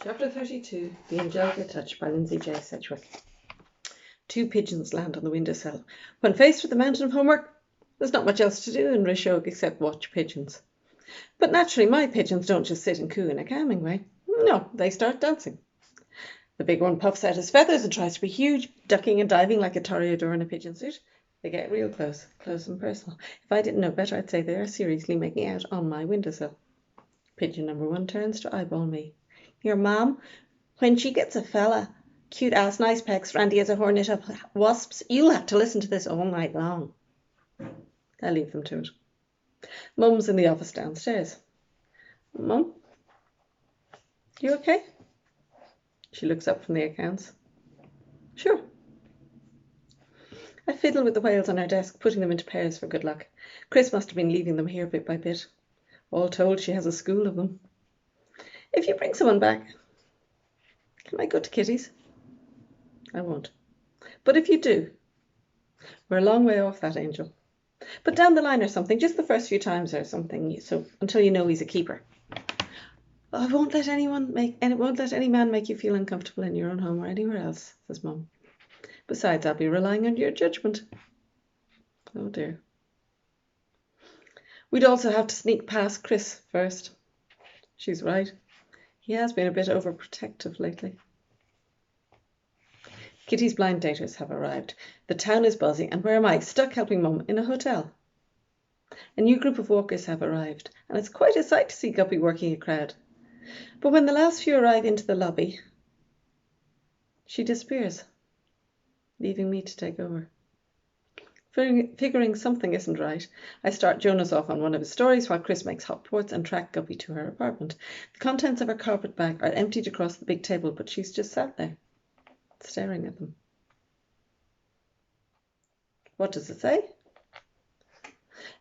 Chapter 32, The Angelica Touch by Lindsay J. Sedgwick. 2 pigeons land on the windowsill. When faced with a mountain of homework, there's not much else to do in Rishog except watch pigeons. But naturally, my pigeons don't just sit and coo in a calming way. No, they start dancing. The big one puffs out his feathers and tries to be huge, ducking and diving like a toreador in a pigeon suit. They get real close and personal. If I didn't know better, I'd say they are seriously making out on my windowsill. Pigeon number 1 turns to eyeball me. Your mom, when she gets a fella, cute ass, nice pecs, randy as a hornet of wasps, you'll have to listen to this all night long. I leave them to it. Mum's in the office downstairs. Mum? You okay? She looks up from the accounts. Sure. I fiddle with the whales on her desk, putting them into pairs for good luck. Chris must have been leaving them here bit by bit. All told, she has a school of them. If you bring someone back, can I go to Kitty's? I won't. But if you do, we're a long way off that, Angel. But down the line or something, just the first few times or something, so until you know he's a keeper. I won't let any man make you feel uncomfortable in your own home or anywhere else, says Mum. Besides, I'll be relying on your judgment. Oh dear. We'd also have to sneak past Chris first. She's right. He has been a bit overprotective lately. Kitty's blind daters have arrived. The town is buzzing, and where am I? Stuck helping Mum in a hotel. A new group of walkers have arrived, and it's quite a sight to see Guppy working a crowd. But when the last few arrive into the lobby, she disappears, leaving me to take over. Figuring something isn't right, I start Jonas off on one of his stories while Chris makes hot ports and track Guppy to her apartment. The contents of her carpet bag are emptied across the big table, but she's just sat there, staring at them. What does it say?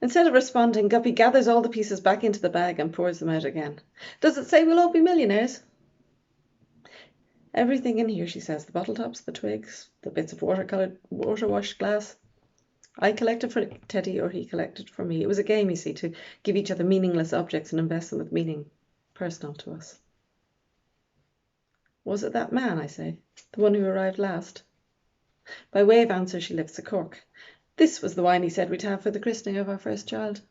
Instead of responding, Guppy gathers all the pieces back into the bag and pours them out again. Does it say we'll all be millionaires? Everything in here, she says. The bottle tops, the twigs, the bits of water-washed glass. I collected for Teddy, or he collected for me. It was a game, you see, to give each other meaningless objects and invest them with meaning personal to us. Was it that man, I say, the one who arrived last? By way of answer, she lifts a cork. This was the wine he said we'd have for the christening of our first child.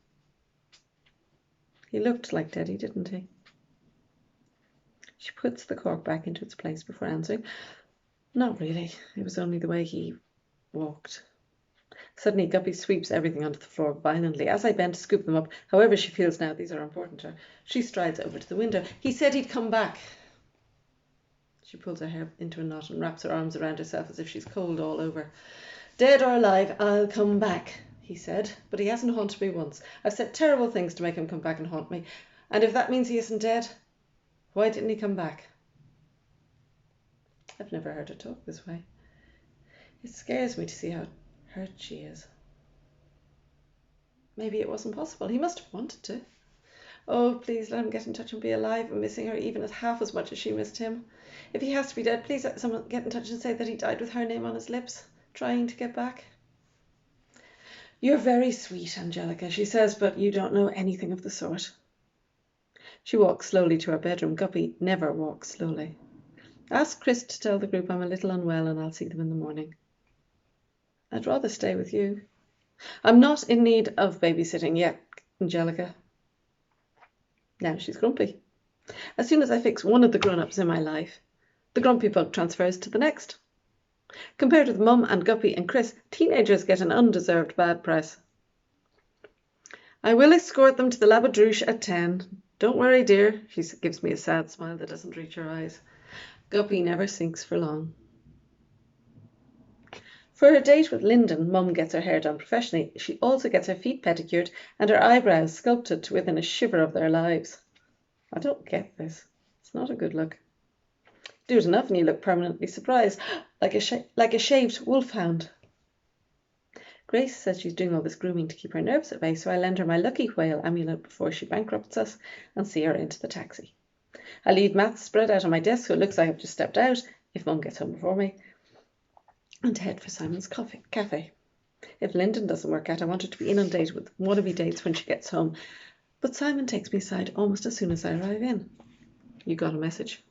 He looked like Teddy, didn't he? She puts the cork back into its place before answering. Not really. It was only the way he walked. Suddenly, Guppy sweeps everything onto the floor violently. As I bend to scoop them up, however she feels now these are important to her, she strides over to the window. He said he'd come back. She pulls her hair into a knot and wraps her arms around herself as if she's cold all over. Dead or alive, I'll come back, he said, but he hasn't haunted me once. I've said terrible things to make him come back and haunt me, and if that means he isn't dead, why didn't he come back? I've never heard her talk this way. It scares me to see how hurt she is. Maybe it wasn't possible. He must have wanted to. Oh, please let him get in touch and be alive and missing her even as half as much as she missed him. If he has to be dead, please let someone get in touch and say that he died with her name on his lips, trying to get back. You're very sweet, Angelica, she says, but you don't know anything of the sort. She walks slowly to her bedroom. Guppy never walks slowly. Ask Chris to tell the group I'm a little unwell and I'll see them in the morning. I'd rather stay with you. I'm not in need of babysitting yet, Angelica. Now she's grumpy. As soon as I fix one of the grown-ups in my life, the grumpy bug transfers to the next. Compared with Mum and Guppy and Chris, teenagers get an undeserved bad press. I will escort them to the Labadrouche at 10. Don't worry, dear. She gives me a sad smile that doesn't reach her eyes. Guppy never sinks for long. For her date with Lyndon, Mum gets her hair done professionally. She also gets her feet pedicured and her eyebrows sculpted to within a shiver of their lives. I don't get this. It's not a good look. Do it enough and you look permanently surprised, like a shaved wolfhound. Grace says she's doing all this grooming to keep her nerves at bay, so I lend her my lucky whale amulet before she bankrupts us and see her into the taxi. I leave maths spread out on my desk so it looks like I've just stepped out, if Mum gets home before me, and head for Simon's cafe. If Lyndon doesn't work out, I want her to be inundated with wannabe dates when she gets home. But Simon takes me aside almost as soon as I arrive in. You got a message?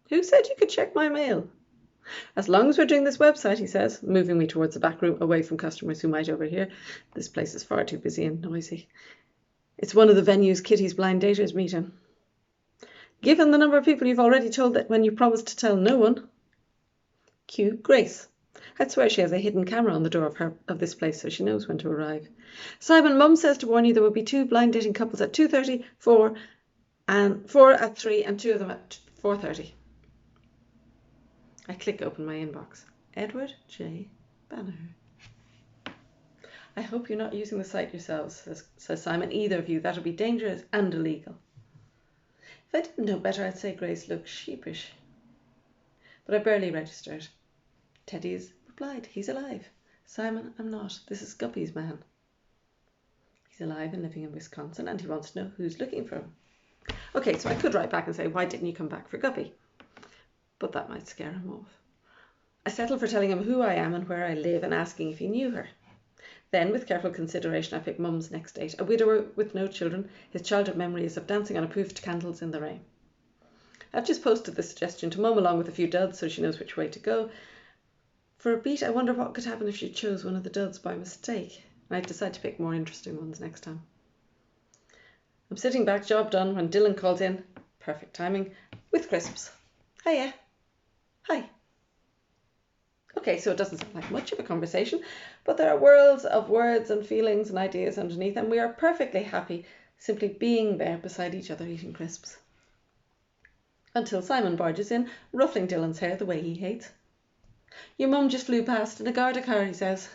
Who said you could check my mail? As long as we're doing this website, he says, moving me towards the back room away from customers who might overhear. This place is far too busy and noisy. It's one of the venues Kitty's blind daters meet in. Given the number of people you've already told that when you promised to tell no one. Cue Grace. I'd swear she has a hidden camera on the door of this place so she knows when to arrive. Simon, Mum says to warn you there will be 2 blind dating couples at 2:30, 4 at 3 and 2 of them at 4:30. I click open my inbox. Edward J. Banner. I hope you're not using the site yourselves, says Simon. Either of you. That'll be dangerous and illegal. If I didn't know better, I'd say Grace looks sheepish. But I barely registered. Teddy has replied. He's alive. Simon, I'm not. This is Guppy's man. He's alive and living in Wisconsin, and he wants to know who's looking for him. Okay, so I could write back and say, why didn't you come back for Guppy? But that might scare him off. I settled for telling him who I am and where I live and asking if he knew her. Then, with careful consideration, I picked Mum's next date. A widower with no children, his childhood memories of dancing on approved candles in the rain. I've just posted the suggestion to Mum along with a few duds so she knows which way to go. For a beat, I wonder what could happen if she chose one of the duds by mistake. I'd decide to pick more interesting ones next time. I'm sitting back, job done, when Dylan calls in, perfect timing, with crisps. Hiya. Hi. Okay, so it doesn't sound like much of a conversation, but there are worlds of words and feelings and ideas underneath, and we are perfectly happy simply being there beside each other eating crisps. Until Simon barges in, ruffling Dylan's hair the way he hates. Your mum just flew past in a Garda car, he says.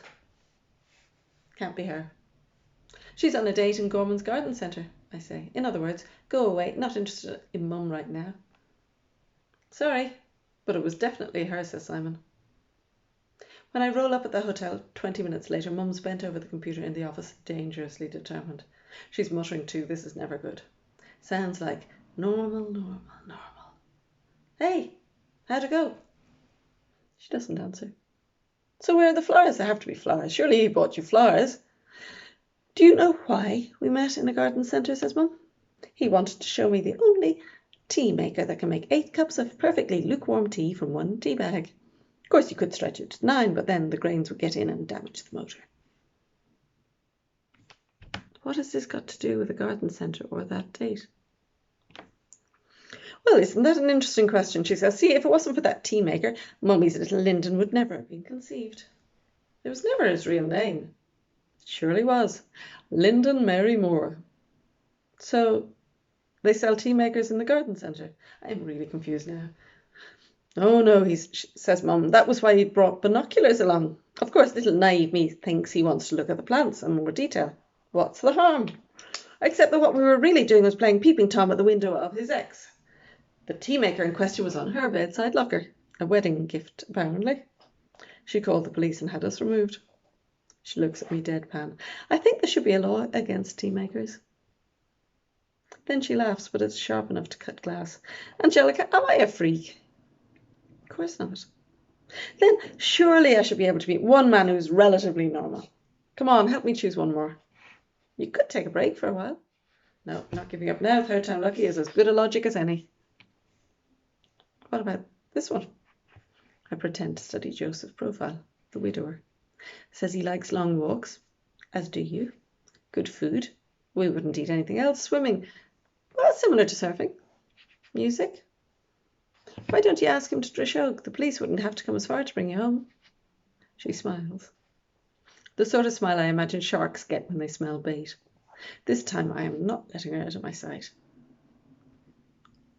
Can't be her. She's on a date in Gorman's garden centre, I say. In other words, go away, not interested in Mum right now. Sorry, but it was definitely her, says Simon. When I roll up at the hotel 20 minutes later, Mum's bent over the computer in the office, dangerously determined. She's muttering too, this is never good. Sounds like normal, normal, normal. Hey, how'd it go? She doesn't answer. So where are the flowers? There have to be flowers. Surely he bought you flowers. Do you know why we met in a garden centre, says Mum. He wanted to show me the only tea maker that can make 8 cups of perfectly lukewarm tea from 1 tea bag. Of course, you could stretch it to 9, but then the grains would get in and damage the motor. What has this got to do with a garden centre or that date? Well, isn't that an interesting question, she says. See, if it wasn't for that tea maker, Mummy's little Lyndon would never have been conceived. It was never his real name. It surely was. Lyndon Mary Moore. So, they sell tea makers in the garden centre. I'm really confused now. Oh no, says Mum, that was why he brought binoculars along. Of course, little naive me thinks he wants to look at the plants in more detail. What's the harm? Except that what we were really doing was playing peeping Tom at the window of his ex. The tea maker in question was on her bedside locker. A wedding gift, apparently. She called the police and had us removed. She looks at me deadpan. I think there should be a law against tea makers. Then she laughs, but it's sharp enough to cut glass. Angelica, am I a freak? Of course not. Then surely I should be able to meet one man who's relatively normal. Come on, help me choose one more. You could take a break for a while. No, not giving up now. 3rd time lucky is as good a logic as any. What about this one? I pretend to study Joseph's profile, the widower. Says he likes long walks, as do you. Good food. We wouldn't eat anything else. Swimming. Well, similar to surfing. Music. Why don't you ask him to Drishog? The police wouldn't have to come as far to bring you home. She smiles. The sort of smile I imagine sharks get when they smell bait. This time I am not letting her out of my sight.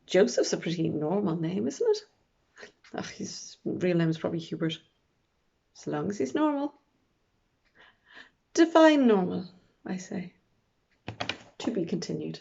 Joseph's a pretty normal name, isn't it? Ugh, his real name is probably Hubert. So long as he's normal. Define normal, I say. To be continued.